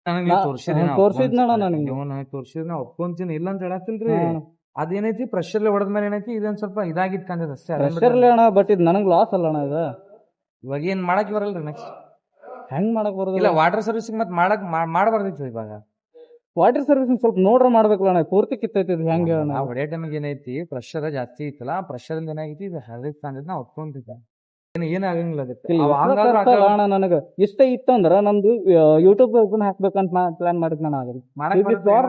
ನನಗ್ ನೀವ್ ತೋರ್ಸಿರಿ ತೋರ್ಸಿದ್ನಣ್ಣ ನನಗೆ. ನೀವು ನನಗ್ ತೋರ್ಸಿರಿ ನಾ ಒಪ್ಕೊಂತೀನಿ ಇಲ್ಲ ಅಂತ ಹೇಳತ್ತಿಲ್ರಿ. ಅದೇನೈತಿ ಪ್ರೆಷರ್ ಹೊಡೆದ ಮೇಲೆ ಏನೈತಿ ಇದೊಂದ್ ಸ್ವಲ್ಪ ಇದಾಗಿತ್ ಕಂದದ ಅಷ್ಟೇ. ಪ್ರೆಷರ್ಲಿ ಅಣ್ಣ, ಬಟ್ ಇದು ನನಗ್ ಲಾಸ್ ಅಲ್ಲ ಅಣ್ಣ ಇದು. ಇವಾಗ ಏನ್ ಮಾಡಕ್ ಬರಲ್ರಿ ನೆಕ್ಸ್ಟ್? ಹೆಂಗ್ ಮಾಡಕ್ ಇಲ್ಲ ಬರೋದಿಲ್ಲ. ವಾಟರ್ ಸರ್ವಿಸಿಂಗ್ ಮತ್ ಮಾಡಬಾರ್ದಿತ್ತು ಇವಾಗ. ವಾಟರ್ ಸರ್ವಿಸ್ ಸ್ವಲ್ಪ ನೋಡ್ರ ಮಾಡ್ಬೇಕಲ್ಲ ಅಣ್ಣ, ಪೂರ್ತಿ ಕಿತ್ತೈತಿ ಇದು ಹೆಂಗೆ ಅಣ್ಣ. ನಾವು ಹೊಡೆ ಟೈಮಿಗೆ ಏನೈತಿ ಪ್ರೆಷರ್ ಜಾಸ್ತಿ ಇತ್ತಲ್ಲ, ಪ್ರೆಷರ್ ಏನಾಗೈತಿ ಇದು ಹರಿತ್ ತಂದಿದ್ ನಾ ಒಪ್ಕೊಂತಿದ್ದ. ಏನಾಗಂಗಿಲ್ಲ ಅದಕ್ಕೆ. ಅಣ್ಣ ನನಗ ಇಷ್ಟ ಇತ್ತಂದ್ರ ನಮ್ದು ಯೂಟ್ಯೂಬ್ ಇದನ್ನ ಹಾಕ್ಬೇಕಂತ ಪ್ಲಾನ್ ಮಾಡಿದ್ ನಾನು ಆಗಲಿ.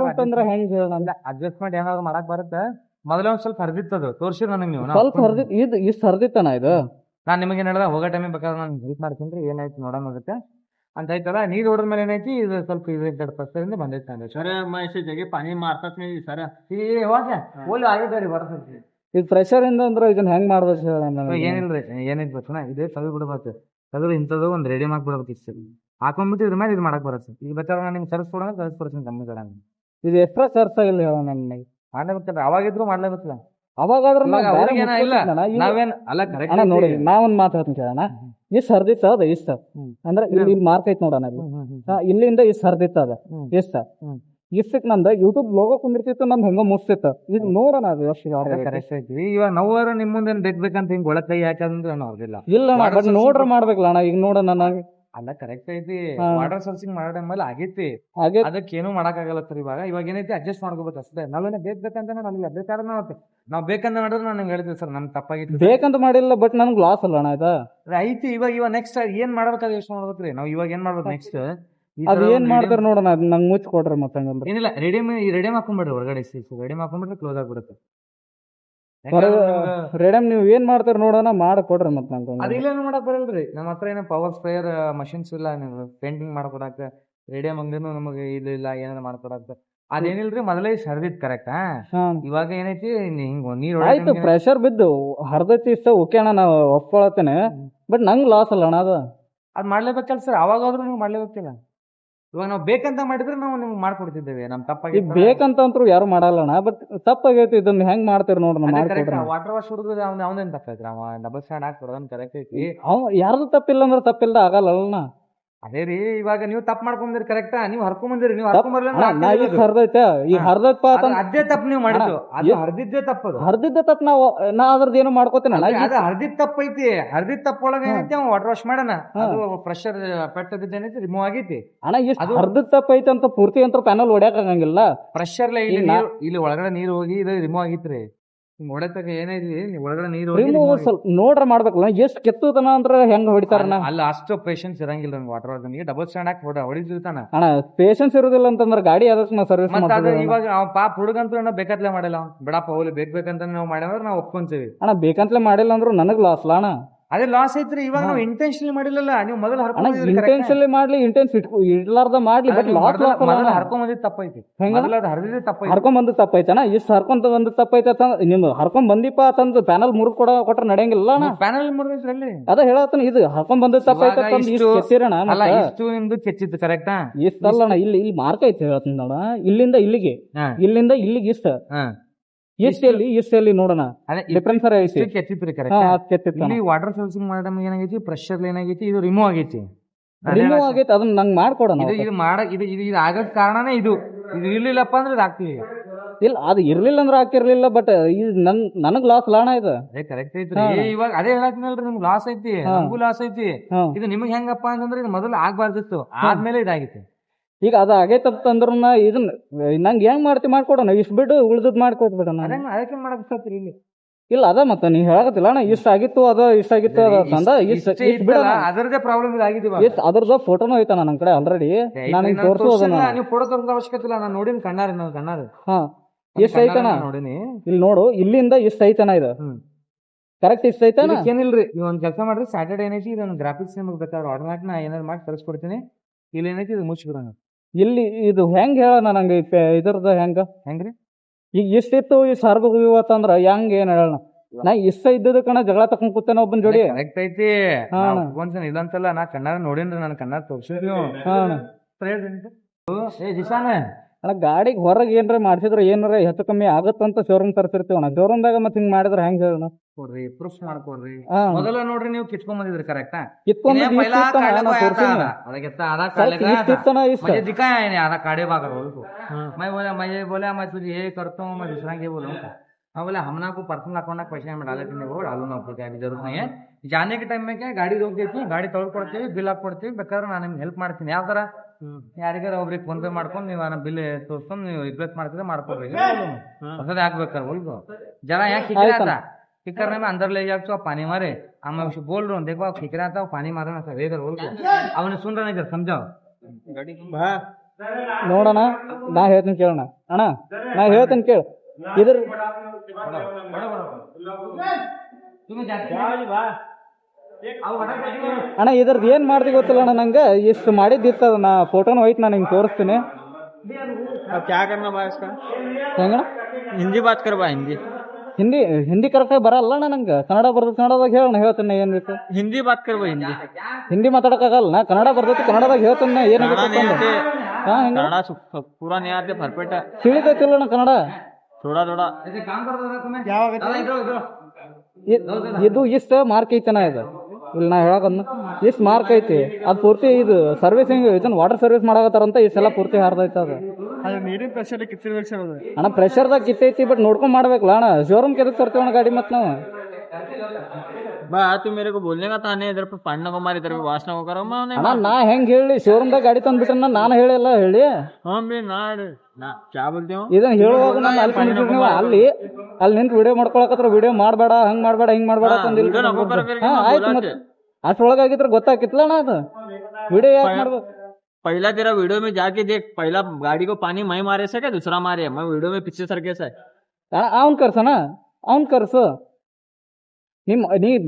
ಅಂತಂದ್ರ ಹೆಂಗ್ ಹೇಳ ಅಡ್ಜಸ್ಟ್ಮೆಂಟ್ ಏನಾದ್ರು ಮಾಡಕ್ ಬರುತ್ತೆ. ಮೊದಲೇ ಒಂದ್ ಸ್ವಲ್ಪ ಹರಿದಿತ್ತದು ತೋರ್ಸಿರ್ ನನಗೆ ನೀವು. ಸ್ವಲ್ಪ ಹರ್ದಿತ್ ಇದು ಇಷ್ಟ ಹರ್ದಿತ್ತಣ್ಣ ಇದು. ನಾನ್ ನಿಮಗೆ ಏನ್ ಹೇಳ್ದ ಹೋಗೋ ಟೈಮಿಗೆ ಬೇಕಾದ್ರೆ ನಾನು ಹೆಲ್ಪ್ ಮಾಡ್ತೀನಿ ಏನಾಯ್ತು ನೋಡೋಣ ಆಗುತ್ತೆ ಅಂತ ಆಯ್ತಲ್ಲ. ನೀರ್ ಹೊಡೆದ ಮೇಲೆ ಏನೈತಿ ಇದು ಸ್ವಲ್ಪ ಇದು ಪರ್ಸೆಂಟ್ ಬಂದೈತೆ ಅಂದ್ರೆ ಸರ್ ಮೈಸೂರಿಗೆ ಪಾನಿ ಮಾರ್ತತ್ ಸರ್ ಇವಾಗ ಓಲಿ ಆಗಿದ್ದಾರೆ ಬರ್ತೈತಿ. ಇದು ಪ್ರೆಷರ್ ಇಂದ ಅಂದ್ರೆ ಇದನ್ನ ಹೆಂಗ್ ಮಾಡ್ಬೇಕು ಹೇಳ. ಏನಿಲ್ರಿ ಏನೈತಿ ಗೊತ್ತನ, ಇದೇ ತೆಗೆದು ಬಿಡ್ಬೇಕು. ತೆಗೆದು ಇಂಥದ್ದು ಒಂದು ರೆಡಿ ಮಾಡ್ಬಿಡ್ಬೇಕು ಇಷ್ಟು ಹಾಕೊಂಡ್ಬಿಟ್ಟು ಇದ್ರ ಮೇಲೆ ಇದು ಮಾಡಕ್ ಬರುತ್ತೆ. ಈಗ ಬೇಕಾದ್ರೆ ನಾನು ನಿಮ್ಗೆ ಸರ್ವಿಸ್ ಕೊಡೋಣ ಕಳಿಸ್ಕೊಡ್ತೀನಿ ಕಮ್ಮಿ ಕಡೆ. ಇದು ಎಕ್ಸ್ಟ್ರಾ ಖರ್ಚ ಇಲ್ಲ ಹೇಳ ನನಗೆ. ಮಾಡ್ಲೇಬೇಕಲ್ಲ, ಅವಾಗಿದ್ರು ಮಾಡ್ಲೇಬೇಕಲ್ಲ. ಅವಾಗಾದ್ರೆ ನಾವೇನ್ ಅಲ್ಲ ಕರೆಕ್ಟ್ ನೋಡಿ ನಾವೊಂದ್ ಮಾತಾಡ್ತೀನಿ ಕೇಳೋಣ. ಇಷ್ಟ ಹರ್ದಿತ್ತ ಅದ ಇಷ್ಟ ಅಂದ್ರೆ ಇಲ್ಲಿ ಮಾರ್ಕ್ ಐತ್ ನೋಡೋಣ, ಇಲ್ಲಿಂದ ಇಷ್ಟ ಹರ್ದಿತ್ತ ಅದ ಇಷ್ಟ ಇಷ್ಟಕ್ ನಂದ ಯೂಟ್ಯೂಬ್ ಲೋಗೋ ಕುಂದಿರ್ತಿತ್ತು, ನಮ್ದು ಹೆಂಗೋ ಮುಗಿಸ್ತಿತ್ತು. ಇದು ನೋಡೋಣ ಅದು ಕರೆಕ್ಟ್ ಐತಿ. ಇವಾಗ ನಾವು ನಿಮ್ ಮುಂದೆ ಬೇಕಂತ ಹಿಂಗ್ ಒಳಗ್ ಕೈ ಹಾಕಂದ್ರೆ ನಾನು ಅವ್ರಿಲ್ಲ. ಇಲ್ಲ ಬಟ್ ನೋಡ್ರ ಮಾಡ್ಬೇಕಲ್ಲ ಅಣ್ಣ. ಈಗ ನೋಡ ನನಗೆ ಅಲ್ಲ ಕರೆಕ್ಟ್ ಐತಿ. ವಾಟರ್ ಸರ್ವಿಸಿಂಗ್ ಮಾಡೋ ಟೈಮಲ್ಲಿ ಆಗೈತಿ, ಅದಕ್ಕೇನು ಮಾಡಕ್ ಆಗಲ್ಲ ಸರ್. ಇವಾಗ ಏನೈತಿ ಅಡ್ಜಸ್ಟ್ ಮಾಡ್ಕೋಬೇಕು ಅಷ್ಟೇ. ನಾವೇನ ಬೇಕಂತ ನನಗೆ ಬೇಕಾದ್ರೆ ನಾವ್ ಬೇಕಂತ ಮಾಡಿದ್ರೆ ನಾನು ನಿಮ್ಗೆ ಹೇಳ್ತೀವಿ ಸರ್ ನಮ್ ತಪ್ಪಾಗಿತ್ತು ಬೇಕಂತ ಮಾಡಿಲ್ಲ, ಬಟ್ ನನ್ಗೆ ಲಾಸ್ ಅಲ್ಲ ಅಣ್ಣ ಇದು ಐತಿ. ಇವಾಗ ನೆಕ್ಸ್ಟ್ ಏನ್ ಮಾಡ್ಬೇಕಾದ ಯೋಚನೆ ಮಾಡ್ಬೇಕ್ರಿ ನಾವ್. ಇವಾಗ ಏನ್ ಮಾಡ್ಬೇಕು ನೆಕ್ಸ್ಟ್? ಅದ್ ಏನ್ ಮಾಡ್ತಾರ ನೋಡೋಣ, ನಂಗೆ ಮುಚ್ಚಿ ಕೊಡ್ರಿ ಮತ್ತೆ. ಏನಿಲ್ಲ ರೆಡಿ ಹಾಕೊಂಡ್ಬಿಡ್ರಿ ಹೊರಗಡೆ, ರೆಡಿ ಹಾಕೊಂಡ್ಬಿಟ್ರೆ ಕ್ಲೋಸ್ ಆಗ್ಬಿಡುತ್ತೆ. ರೆಡಮ್ ನೀವ್ ಏನ್ ಮಾಡ್ತಾರ ನೋಡೋಣ, ಕೊಡ್ರಿ ಮತ್ತೆ ನಂಗೆ. ಅದಿಲ್ಲ ಮಾಡಕ್ ಬರಲ್ರಿ ನಮ್ಮ ಹತ್ರ. ಏನೋ ಪವರ್ ಸ್ಪ್ರೇಯರ್ ಮಷಿನ್ಸ್ ಇಲ್ಲ ಪೇಂಟಿಂಗ್ ಮಾಡ್ಕೊಡಾಕ. ರೇಡಿಯಂ ಅಂಗಡಿನೂ ನಮಗೆ ಇಲ್ಲ ಏನಾರ ಮಾಡ್ಕೊಡಾಕ. ಅದೇನಿಲ್ರಿ ಮೊದಲೇ ಸರ್ದಿತ್ ಕರೆಕ್ಟ್. ಇವಾಗ ಏನೈತಿ ಹಿಂಗ್ ನೀರ್ ಆಯ್ತು ಪ್ರೆಷರ್ ಬಿದ್ದು ಹರ್ದೈತಿ ಇಷ್ಟ ಓಕೆ ಅಣ್ಣ, ನಾವು ಒಪ್ಕೊಳತ್ತೇನೆ. ಬಟ್ ನಂಗ್ ಲಾಸ್ ಅಲ್ಲ ಅಣ್ಣ ಅದ್ ಮಾಡ್ಲೇಬೇಕಲ್ಲ ಸರ್. ಅವಾಗಾದ್ರೂ ನೀವು ಮಾಡ್ಲೇಬೇಕಿಲ್ಲ. ಇವಾಗ ನಾವು ಬೇಕಂತ ಮಾಡಿದ್ರೆ ನಾವು ನಿಮ್ಗೆ ಮಾಡ್ಕೊಡ್ತಿದ್ದೇವೆ. ನಮ್ ತಪ್ಪಾಗಿ ಬೇಕಂತಂತ್ರು ಯಾರು ಮಾಡಲ್ಲಣ್ಣ, ಬಟ್ ತಪ್ಪಾಗೈತಿ. ಇದನ್ನ ಹೆಂಗ್ ಮಾಡ್ತೀರಿ ನೋಡ್ರಿ. ವಾಟರ್ ವಾಶ್ ಹುಡುಗರು ಅವನೇನ್ ತಪ್ಪೈತ್ರಿ, ಅವ ಡಬಲ್ ಸ್ಟ್ಯಾಂಡ್ ಹಾಕ್ಬಿಡೋದನ್ ಕರೆಕ್ಟ್ ಐತಿ. ಯಾರ್ದು ತಪ್ಪಿಲ್ಲ ಅಂದ್ರೆ ತಪ್ಪಿಲ್ದ ಆಗಲ್ಲ ಅಲ್ಲಣ್ಣ. ಅದೇ ರೀ, ಇವಾಗ ನೀವು ತಪ್ಪು ಮಾಡ್ಕೊಂಡ್ರಿ ಕರೆಕ್ಟಾ, ನೀವು ಹರ್ಕೊಂಬಂದಿರಿ. ನೀವು ಹರ್ಕೊಂಬರ್ಲಿಲ್ಲ ಹರ್ದೈತೆ ಈಗ ಹರ್ದೈತ್ ಅದೇ ತಪ್ಪು ನೀವು ಮಾಡಿದ್ದು. ಅದು ಹರ್ದಿದ್ದೇ ತಪ್ಪದು. ಹರ್ದಿದ್ದ ತಪ್ಪು ನಾ ಅದ್ರದ್ದು ಏನು ಮಾಡ್ಕೋತೇನೆ. ಅದು ಹರ್ದಿದ್ ತಪ್ಪೈತಿ. ಹರ್ದಿದ್ ತಪ್ಪೊಳಗೆ ಏನೈತಿ ಅವ ವಾಟರ್ ವಾಶ್ ಮಾಡೋಣ, ಅದು ಪ್ರೆಷರ್ ಪೆಟ್ಟದಿದ್ದೇನೈತಿ ರಿಮೂವ್ ಆಗೈತಿ. ಅಣ್ಣ ಅದು ಹರ್ದಿದ್ ತಪ್ಪೈತಿ ಅಂತ ಪೂರ್ತಿ ಅಂತ ಪ್ಯಾನಲ್ ಹೊಡ್ಯಾಕ ಆಗಂಗಿಲ್ಲ. ಪ್ರೆಷರ್ ಇಲ್ಲಿ ಒಳಗಡೆ ನೀರು ಹೋಗಿ ಇದು ರಿಮೂವ್ ಆಗಿತ್ರಿ. ಹೊಡೆತಕ ಏನೈತಿ ಒಳಗಡೆ ನೀರು ಸ್ವಲ್ಪ ನೋಡ್ರ ಮಾಡ್ಬೇಕಲ್ಲ. ಎಷ್ಟು ಕೆತ್ತುತನ ಅಂದ್ರೆ ಹೆಂಗ್ ಹೊಡಿತಾರ. ಅಲ್ಲ ಅಷ್ಟು ಪೇಷನ್ಸ್ ಇರಂಗಿಲ್ಲ ವಾಟರ್ ವಾಶ್. ಡಬಲ್ ಸ್ಟ್ಯಾಂಡ್ ಹಾಕಿ ಹೊಡಿದಿರ್ತಾನ. ಅಣ್ಣ ಪೇಷನ್ಸ್ ಇರುದಿಲ್ಲ ಅಂತಂದ್ರೆ ಗಾಡಿ ಆದಷ್ಟು ಸರ್ವಿಸ್ ಇವಾಗ ಪಾಪ ಹುಡುಗಂತೂ ಬೇಕಂತಲೇ ಮಾಡಿಲ್ಲ. ಬಿಡಪ್ಪ ಹೋಗ್ಲಿ ಬೇಕಂತ ನಾವು ಮಾಡಿದ್ರೆ ನಾವು ಒಪ್ಕೊಂತೀವಿ. ಅಣ್ಣ ಬೇಕಂತಲೇ ಮಾಡಿಲ್ಲ ಅಂದ್ರು ನನಗ್ ಲಾಸ್ ಅಣ್ಣ. ಅದೇ ಲಾಸ್ ಐತ್ರಿ. ಇವಾಗ ನಾವು ಇಂಟೆನ್ಷನಲಿ ಮಾಡಿಲ್ಲಲ್ಲ. ನೀವು ಮೊದಲು ಇಂಟೆನ್ಷನಲಿ ಮಾಡ್ಲಿ, ಇಡ್ಲಾರ್ದ ಮಾಡ್ಲಿ, ಬಟ್ ಹರ್ಕೊಂಬಂದಿದ್ ತಪ್ಪೈತಿ. ಹರ್ಕೊಂಡ್ ಬಂದ್ ತಪ್ಪೈತೆ ಅಣ್ಣ. ಇಷ್ಟ ಹರ್ಕೊಂಡ್ ಬಂದ್ ತಪ್ಪೈತೆ ನಿಮ್ ಹರ್ಕೊಂಡ್ ಬಂದಿಪ್ಪ ಅಂತಂದು ಪ್ಯಾನಲ್ ಮುರಿದ್ ಕೊಟ್ರ ನಡೆಯಂಗಿಲ್ಲ ಅಣ್ಣ. ಪ್ಯಾನಲ್ ಮುರಿದ್ರಲ್ಲಿ ಅದ ಹೇಳತ್ತನ. ಇದು ಹರ್ಕೊಂಡ್ ಬಂದ್ ತಪ್ಪೈತೆ ಇಷ್ಟು ನಿಮ್ದು ಕೆಚ್ಚಿತ್ತು ಕರೆಕ್ಟಾ? ಇಷ್ಟಲ್ಲಣ್ಣ, ಇಲ್ಲಿ ಮಾರ್ಕ್ ಐತೆ ಹೇಳ್ತೀನಿ ನೋಡ. ಇಲ್ಲಿಂದ ಇಲ್ಲಿಗೆ ಇಷ್ಟ ಎಲ್ಲಿ ನೋಡೋಣ ಡಿಫರೆನ್ಸ್ ವಾಟರ್ ಸರ್ವಿಸಿಂಗ್ ಮಾಡೋ ಏನಾಗೈತಿ, ಪ್ರೆಷರ್ ಏನಾಗೈತಿ, ಇದು ರಿಮೂವ್ ಆಗೈತಿ. ಅದನ್ನ ನಂಗೆ ಮಾಡ್ಕೊಡೋಣ. ಇದು ಆಗಕ್ ಕಾರಣನೇ ಇದು ಇರ್ಲಿಲ್ಲಪ್ಪ ಅಂದ್ರೆ ಆಗ್ತೀವಿ. ಇಲ್ಲ ಅದು ಇರ್ಲಿಲ್ಲ ಅಂದ್ರೆ ಆಗ್ತಿರ್ಲಿಲ್ಲ. ಬಟ್ ನನಗ್ ಲಾಸ್ ಲಾಣ ಇದು ಕರೆಕ್ಟ್ ಐತ್ರಿ. ಇವಾಗ ಅದೇ ಹೇಳತ್ನಲ್ರಿ, ನಿಮ್ಗೆ ಲಾಸ್ ಐತಿ, ನಮಗೂ ಲಾಸ್ ಐತಿ. ಇದು ನಿಮ್ಗೆ ಹೆಂಗಪ್ಪ ಅಂತಂದ್ರೆ ಇದು ಮೊದಲು ಆಗ್ಬಾರ್ದಿತ್ತು, ಆದ್ಮೇಲೆ ಇದಾಗಿತ್ತು. ಈಗ ಅದ ಆಗೈತಂದ್ರ ಇದನ್ನ ನಂಗೆ ಹೆಂಗ್ ಮಾಡ್ಕೊಡೋಣ. ಇಷ್ಟ ಬಿಟ್ಟು ಉಳ್ದದ್ ಮಾಡ್ಕೊಟ್ಬಿಡೋಣ. ಅದಕ್ಕೆ ಮಾಡಕ್ ಇಲ್ಲಿ ಇಲ್ಲ ಅದ ಮತ್ತೆ ನೀವ್ ಹೇಳಕತ್ತಿಲ್ಲ ಅಣ್ಣ. ಇಷ್ಟ ಆಗಿತ್ತು ಇಷ್ಟ ಆಗಿತ್ತು ಅದರದೇ ಪ್ರಾಬ್ಲಮ್ ಅದ್ರದ ಫೋಟೋನು ಐತ ನನ್ ಕಡೆ ಆಲ್ರೆಡಿ. ನನಗೆ ತೋರಿಸೋದು ನೀವು ಫೋಟೋ ತೋರಿಸೋ ಅವಶ್ಯಕತೆ ಇಲ್ಲ. ನಾನು ನೋಡಿನ ಕಣ್ಣಾರ ಇಷ್ಟ ಐತನ ನೋಡಿನಿ. ಇಲ್ಲಿ ನೋಡು, ಇಲ್ಲಿಂದ ಇಷ್ಟ ಐತನ ಇದು ಕರೆಕ್ಟ್ ಇಷ್ಟ ಐತನ. ಏನಿಲ್ರಿ, ನೀವು ಒಂದ್ ಕೆಲಸ ಮಾಡ್ರಿ. ಸ್ಯಾಟರ್ಡೆ ಏನೈತಿ ಇದೊಂದು ಗ್ರಾಫಿಕ್ಸ್ ನಿಮ್ಗೆ ಬೇಕಾದ್ರೆ ಆರ್ಡರ್ ನಾ ಏನಾದ್ರು ಮಾಡಿ ತರಿಸ್ಕೊಡ್ತೀನಿ. ಇಲ್ಲಿ ಏನೈತಿ ಇದು ಮುಚ್ಚಿಬಿಡೋಣ. ಇಲ್ಲಿ ಇದು ಹೆಂಗ್ ಹೇಳೋಣ ನಂಗೆ ಇದ್ರದ ಹೆಂಗ್ರಿ? ಈಗ ಇಷ್ಟಿತ್ತು ಈ ಸರ್ಬ ಇವತ್ತಂದ್ರ ಹೆಂಗ್ ಏನ್ ಹೇಳೋಣ. ನಾ ಇಷ್ಟ ಇದ್ದದ ಕಣ ಜಗಳ ತಕೊಂಡ್ ಕೂತೇನೆ ಒಬ್ಬನ್ ಜೋಡಿ. ಕರೆಕ್ಟ್ ಐತಿ ಇಲ್ಲಂತಲ್ಲ. ನಾ ಕಣ್ಣಾರ ನೋಡಿನ್ರಿ, ನನ್ ಕಣ್ಣಾರ ತೋರ್ಸಿದ್ವಿ. ಜಿಶಾನ ಅಣ್ಣ ಗಾಡಿಗೆ ಹೊರಗೆ ಏನ್ರ ಮಾಡ್ಸಿದ್ರೆ ಏನಾರ ಹೆಚ್ಚು ಕಮ್ಮಿ ಆಗತ್ತಂತ ಶೋರೂಮ್ ತರ್ಸಿರ್ತೀವಿ ಅಣ್ಣ ಶೋರೂಮ್ದಾಗ ಮತ್ತೆ ಹಿಂಗ್ ಮಾಡಿದ್ರೆ ಹೆಂಗ್ ಹೇಳೋಣ ಕೊಡ್ರಿ ಪ್ರೂಫ್ ಮಾಡ್ಕೊಡ್ರಿ ಹಾ ಮೊದಲ ನೋಡ್ರಿ ನೀವು ಕಿತ್ಕೊಂಡ್ ಬಂದಿದ್ರಿ ಕರೆಕ್ಟಾ ಕಿತ್ಕೊಂಡು मुझे दिखाया है नहीं आधा काढ़े बागर बोल को मैं बोला मैं तुझे ये करता हूँ मैं दूसरा के बोलूँगा हाँ बोला हमना को पर्सनल अकाउंट में पैसे में डाले थे वो डालू ना आपको क्या अभी जरूरत नहीं है जाने के टाइम में क्या ಗಾಡಿ रोक देती ಗಾಡಿ ತೊಳ್ಕೊಡ್ತೀವಿ ಬಿಲ್ ಹಾಕ್ಕೊಡ್ತೀವಿ ಬೇಕಾದ್ರೆ ನಾನು ನಿಮ್ಗೆ ಹೆಲ್ಪ್ ಮಾಡ್ತೀನಿ ಯಾವ ತರ ಯಾರಿಗಾರ ಒಬ್ರಿಗೆ ಫೋನ್ ಪೇ ಮಾಡ್ಕೊಂಡು ನೀವು ಬಿಲ್ ತೋರಿಸ್ಕೊಂಡು ನೀವು ರಿಪ್ಲೇಸ್ ಮಾಡ್ತಿದ್ರೆ ಮಾಡ್ಕೊಡ್ರಿ ಹೊಸದೇ ಹಾಕ್ಬೇಕಾರೆ बोल जरा यहाँ खींच रहा था ठीक करने में अंदर ले जाओ तो पानी मारे मैं उसे बोल रहा हूँ देखो आप खींच रहा था पानी मारना था वेगर बोल के अब उन्हें सुन रहा नहीं कर समझाओ ನೋಡೋಣ ನಾ ಹೇಳ್ತೀನಿ ಕೇಳೋಣ ಅಣ್ಣ ನಾ ಹೇಳ್ತೀನಿ ಕೇಳ ಇದ್ರ ಅಣ್ಣ ಇದ್ರದ್ದು ಏನ್ ಮಾಡ್ದಿ ಗೊತ್ತಿಲ್ಲ ಅಣ್ಣ ನಂಗೆ ಇಷ್ಟು ಮಾಡಿದ್ದಿತ್ತು ನಾ ಫೋಟೋನ ಹೋಯ್ತು ನಾನು ಹಿಂಗೆ ತೋರಿಸ್ತೀನಿ अब क्या करना बा इसका ಹೆಂಗಣ हिंदी बात कर बा हिंदी ಹಿಂದಿ ಹಿಂದಿ ಕರೆಕ್ಟಾಗಿ ಬರಲ್ಲ ಅಣ್ಣ ನಂಗೆ ಕನ್ನಡ ಬರ್ತೈತಿ ಕನ್ನಡದಾಗ ಹೇಳೋಣ ಹೇಳ್ತೀನಿ ಏನ್ ಬೇಕು हिंदी बात कर बा हिंदी ಹಿಂದಿ ಮಾತಾಡಕ್ಕಾಗಲ್ಲ ನಾ ಕನ್ನಡ ಬರ್ತೈತಿ ಕನ್ನಡದಾಗ ಹೇಳ್ತೀನಿ ಏನಾಗುತ್ತೆ ಹಾ ಹೆಂಗ कन्नड़ पूरा नहीं आते परफेक्ट है ತಿಳಿತೈತಿಲ್ಲ ಅಣ್ಣ ಕನ್ನಡ थोड़ा थोड़ा ಇದು ಇಷ್ಟು ಮಾರ್ಕ್ ಐತನ ಇದು ಇಲ್ಲಿ ನಾ ಹೇಳಕಂದ ಇಷ್ಟು ಮಾರ್ಕ್ ಐತಿ ಅದು ಪೂರ್ತಿ ಇದು ಸರ್ವಿಸಿಂಗ್ ಇದನ್ನ ವಾಟರ್ ಸರ್ವಿಸ್ ಮಾಡಕತ್ತಾರಂತ ಇಷ್ಟೆಲ್ಲ ಪೂರ್ತಿ ಹಾರ್ದೈತೆ ಅದು ನೀರಿನ ಪ್ರೆಷರ್ ಕಿತ್ತಿರ್ಬೇಕು ಸರ್ ಅದು ಅಣ್ಣ ಪ್ರೆಷರ್ದಾಗ ಕಿತ್ತೈತಿ ಬಟ್ ನೋಡ್ಕೊಂಡ್ ಮಾಡ್ಬೇಕಲ್ಲ ಅಣ್ಣ ಶೋರೂಮ್ ಕೆದಕ್ ತರ್ತೀವಣ್ಣ ಗಾಡಿ ಮತ್ತೆ ನಾವು बा तू मेरे को बोलने का था नहीं इधर पे पढ़ने को मार इधर पे वासना को करो मैं ಅಣ್ಣ ನಾ ಹೆಂಗ್ ಹೇಳಿ ಶೋರೂಮ್ದಾಗ ಗಾಡಿ ತಂದ್ಬಿಟ್ಟ ನಾನು ಹೇಳಿಲ್ಲ ಹೇಳಿ हाँ बे ना क्या बोलते हो ಇದನ್ನ ಹೇಳುವಾಗ ನಾನು ಅಲ್ಲಿ ತಂದ್ಬಿಟ್ರಿ ನೀವು ಅಲ್ಲಿ ನಿಂತು ವಿಡಿಯೋ ಮಾಡ್ಕೊಳಕತ್ರ ವಿಡಿಯೋ ಮಾಡಬೇಡ ಹಂಗ್ ಮಾಡಬೇಡ ಹಿಂಗ್ ಮಾಡಬೇಡ ಹಾ ಆಯ್ತು ಮತ್ತೆ ಅಷ್ಟ್ರೊಳಗಾಗಿದ್ರೆ ಗೊತ್ತಾಕಿತ್ಲ ಅಣ್ಣ ಅದು ವಿಡಿಯೋ ಯಾಕೆ ಮಾಡ್ಬೇಕು पहला तेरा वीडियो में जाके देख पहला गाड़ी को पानी मैं मारे से क्या दूसरा मारे मैं वीडियो में पीछे सर कैसा है ಅವ್ನ್ ಕರ್ಸಣ ಅವ್ನ್ ಕರ್ಸು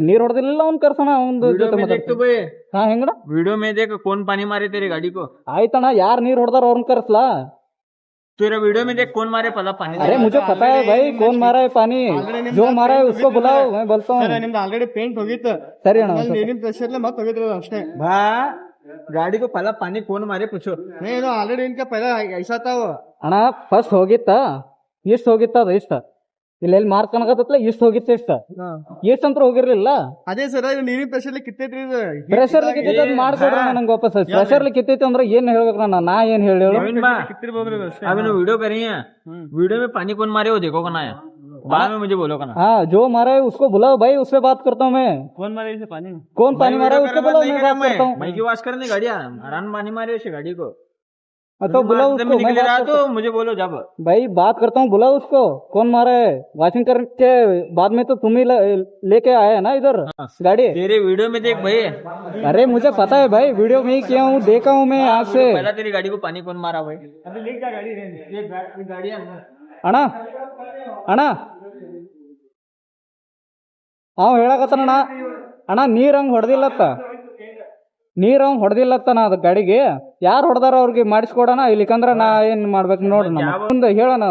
ನೀರ್ ಹೊಡೆದಿಲ್ಲ ಅವ್ನ್ ಕರ್ಸಣ ಅವ್ನ್ ಹಾ ಹೆಂಗಣ वीडियो में देख कौन पानी मारे तेरी गाड़ी को ಆಯ್ತಣ್ಣ ಯಾರ್ ನೀರ್ ಹೊಡೆದಾರ ಅವ್ರನ್ನ ಕರ್ಸ್ಲಾ तेरा वीडियो में देख कौन मारे पहला पानी अरे मुझे पता है भाई कौन मारा है पानी जो मारा है उसको बुलाओ मैं बोलता हूँ ನಿಮ್ದು ಆಲ್ರೆಡಿ ಪೇಂಟ್ ಹೋಗಿತ್ತು ಸರಿ ಅಣ್ಣ ನೀರಿನ ಪ್ರೆಷರ್ ಮತ್ತೆ ಹೋಗಿದ್ರು ಅಷ್ಟೇ ಬಾ गाड़ी को पहला पानी कौन मारे पूछो नहीं no ऑलरेडी इनका पहला ऐसा था वो ಅಣ್ಣ ಫಸ್ಟ್ ಹೋಗಿತ್ತ ಎಷ್ಟು ಹೋಗಿತ್ತ ಅದು ಇಷ್ಟ ಇಲ್ಲಿ ಮಾರ್ಕ್ ಅನ್ನಕತ್ತಲ್ಲ ಇಷ್ಟ ಹೋಗಿತ್ತ ಇಷ್ಟ ಎಷ್ಟಂತ್ರ ಹೋಗಿರ್ಲಿಲ್ಲ ಅದೇ ಸರ್ ನೀರಿನ ಪ್ರೆಷರ್ ಕಿತ್ತೈತ್ರಿ ಪ್ರೆಷರ್ ಕಿತ್ತೈತಿ ಮಾಡ್ಕೊಡ್ರಿ ನಂಗೆ ವಾಪಸ್ ಪ್ರೆಷರ್ ಕಿತ್ತೈತಿ ಅಂದ್ರೆ ಏನ್ ಹೇಳ್ಬೇಕು ನಾ ಏನ್ ಹೇಳಿ अभी वीडियो करी है वीडियो में पानी कौन मारे वो देखो कना है बाद में मुझे बोलो कना हाँ जो मारा है उसको बुलाओ भाई उससे बात करता हूँ मैं कौन मारे इसे पानी कौन पानी मारा है उसको बुलाओ मैं बात करता हूँ मैं क्यों वाश करने गाड़िया आराम पानी मारे उसे गाड़ी को तो बुलाओ उसको मैं बात तो मुझे बोलो जब भाई बात करता हूँ बुलाओ उसको कौन मारा है वॉशिंग करके बाद में तो तुम ही लेके आए है ना इधर गाड़ी तेरे वीडियो में देख भाई अरे मुझे पता है भाई वीडियो में ही किया हूँ देखा हूँ मैं आँख से पहला तेरी गाड़ी को पानी कौन मारा भाई अभी लेके जा गाड़ी ಅಣ್ಣ ಅಣ್ಣ ಅವ ಹೇಳಕತ್ತಾನ ಅಣ್ಣ ನೀರ್ ಹಂಗ್ ಹೊಡೆದಿಲ್ಲತ್ತ ನೀರ್ ಹಂಗ್ ಹೊಡೆದಿಲ್ಲತ್ತ ಅದ ಗಾಡಿಗೆ ಯಾರು ಹೊಡೆದಾರ ಅವ್ರಿಗೆ ಮಾಡಿಸ್ಕೊಡೋಣ ಇಲ್ಲಿಕಂದ್ರ ನಾ ಏನ್ ಮಾಡ್ಬೇಕು ನೋಡ್ರಿ ಮುಂದೆ ಹೇಳೋಣ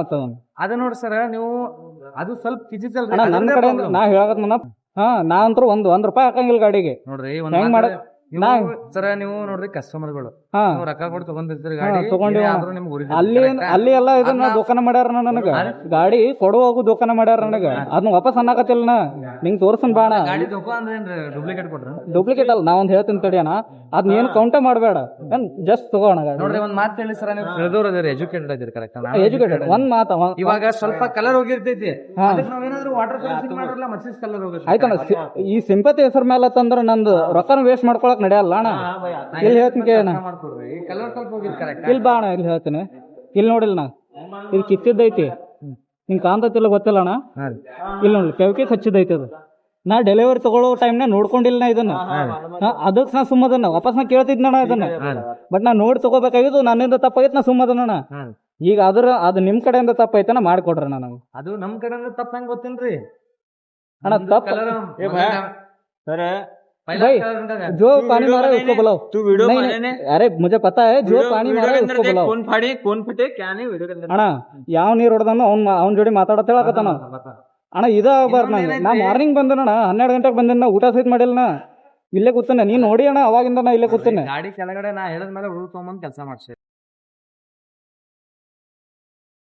ಅದ ನೋಡಿ ಸರ್ ನೀವು ಅದು ಸ್ವಲ್ಪ ಡಿಜಿಟಲ್ ಅಣ್ಣ ನನ್ನ ಕಡೆಯಿಂದ ನಾ ಹೇಳಕತ್ತ ಹಾ ನಾ ಅಂತೂ ಒಂದ್ ರೂಪಾಯಿ ಹಾಕಂಗಿಲ್ಲ ಗಾಡಿಗೆ ನೋಡ್ರಿ ಹೆಂಗ್ ಮಾಡ ಸರ್ ನೀವು ನೋಡ್ರಿ ಕಸ್ಟಮರ್ಗಳು ಹಾ ರೊಕ್ಕ ಕೊಟ್ಟು ತಗೊಂಡಿರ್ತೀರಿ ಗಾಡಿ ತಗೊಂಡಿವಿ ಆದ್ರೂ ನಿಮ್ಗೆ ಅಲ್ಲಿ ಎಲ್ಲ ಇದನ್ನ ದುಕಾನ ಮಾಡ್ಯಾರ ನನಗ ಗಾಡಿ ಕೊಡುವಾಗ ದುಕಾನ ಮಾಡ್ಯಾರ ನನಗ ಅದನ್ನ ವಾಪಸ್ ಅನ್ನಕತ್ತಿಲ್ಲ ನಾ ನಿಂಗ್ ತೋರ್ಸನ್ ಬಾಣ ಗಾಡಿ ಅಂದ್ರೆ ಡೂಪ್ಲಿಕೇಟ್ ಕೊಟ್ರ ಡೂಪ್ಲಿಕೇಟ್ ಅಲ್ಲ ನಾ ಒಂದ್ ಹೇಳ್ತೀನಿ ತಡಿಯಣ ಅದ್ನ ಏನು ಕೌಂಟೇ ಮಾಡಬೇಡ ಜಸ್ಟ್ ತಗೋಣ ನೋಡ್ರಿ ಒಂದ್ ಮಾತು ಹೇಳಿ ಸರ್ ನೀವು ತಿಳಿದವ್ರು ಅದಿರಿ ಎಜುಕೇಟೆಡ್ ಅದಿರಿ ಕರೆಕ್ಟ್ ಎಜುಕೇಟೆಡ್ ಒಂದ್ ಮಾತ ಇವಾಗ ಸ್ವಲ್ಪ ಕಲರ್ ಹೋಗಿರ್ತೈತಿ ನಾವೇನಾದ್ರೂ ವಾಟರ್ ಸರ್ವಿಸಿಂಗ್ ಮಾಡಿರಲ್ಲ ಮಸ್ಸಿಸ್ ಕಲರ್ ಹೋಗುತ್ತೆ ಆಯ್ತಣ್ಣ ಈ ಸಿಂಪತಿ ಹೆಸರು ಮೇಲೆ ತಂದ್ರ ನಂದು ರೊಕ್ಕನ ವೇಸ್ಟ್ ಮಾಡ್ಕೊಳಕ್ ನಡೆಯಲ್ಲ ಅಣ್ಣ ಇಲ್ಲಿ ಹೇಳ್ತೀನಿ ಕೇಳಣ ಕಲರ್ ಸ್ವಲ್ಪ ಹೋಗಿದ್ ಕರೆಕ್ಟ್ ಇಲ್ಲಿ ಬಾ ಅಣ್ಣ ಇಲ್ಲಿ ಹೇಳ್ತೀನಿ ಇಲ್ಲಿ ನೋಡಿಲ್ಲ ನಾ ಇದು ಕಿತ್ತಿದ್ದೈತಿ ನಿಂಗೆ ಕಾಂತತಿಲ್ಲ ಗೊತ್ತಿಲ್ಲ ಅಣ್ಣ ಇಲ್ಲಿ ನೋಡಿ ಕೆವಕಿ ಹಚ್ಚಿದೈತಿ ಅದು ನಾ ಡೆಲಿವರಿ ತಗೊಳ್ಳೋ ಟೈಮ್ನ ನೋಡ್ಕೊಂಡಿಲ್ಲ ನಾ ಇದನ್ನ ಅದಕ್ಕೆ ನಾ ಸುಮ್ಮದನ್ನ ವಾಪಸ್ ನಾ ಕೇಳ್ತಿದ್ನಣ್ಣ ಇದನ್ನ ಬಟ್ ನಾ ನೋಡಿ ತಗೋಬೇಕಾಗಿದ್ದು ನನ್ನಿಂದ ತಪ್ಪಾಗಿತ್ತು ನಾ ಸುಮ್ಮದಣ್ಣ ಈಗ ಅದು ನಿಮ್ ಕಡೆಯಿಂದ ತಪ್ಪೈತನ ಮಾಡ್ಕೊಡ್ರಿ ನನಗೆ ಅದು ನಮ್ ಕಡೆಯಿಂದ ತಪ್ಪ ಹೆಂಗ್ ಗೊತ್ತೇನ್ರಿ ಅಣ್ಣ ತಪ್ಪ ಸರ್ भाई जो पानी मारा है उसको बुलाओ तू वीडियो अरे मुझे पता है जो पानी मारा है उसको बुलाओ कौन फाड़े कौन फटे क्या नहीं वीडियो के अंदर ಅಣ್ಣ ಯಾವ ನೀರ್ ಹೊಡೆದಾನ ಅವ್ನ ಜೋಡಿ ಮಾತಾಡತ್ತ ಹೇಳಕತ್ತಾನ ಅಣ್ಣ ಇದ ಆಗ್ಬಾರ್ದು ನಂಗೆ ನಾ ಮಾರ್ನಿಂಗ್ ಬಂದನಣ್ಣ 12 ಗಂಟೆಗೆ ಬಂದಿನ ಊಟ ಸಹಿತ ಮಾಡಿಲ್ಲ ಇಲ್ಲೇ ಕೂತೇನೆ ನೀನ್ ನೋಡಿ ಅಣ್ಣ ಅವಾಗಿಂದ ನಾ ಇಲ್ಲೇ ಕೂತೇನೆ ಗಾಡಿ ಕೆಳಗಡೆ ನಾ ಹೇಳಿದ್ಮೇಲೆ ಹುಡುಗ ತಗೊಂಬಂದ್ ಕೆಲಸ ಮಾಡ್ಸಿ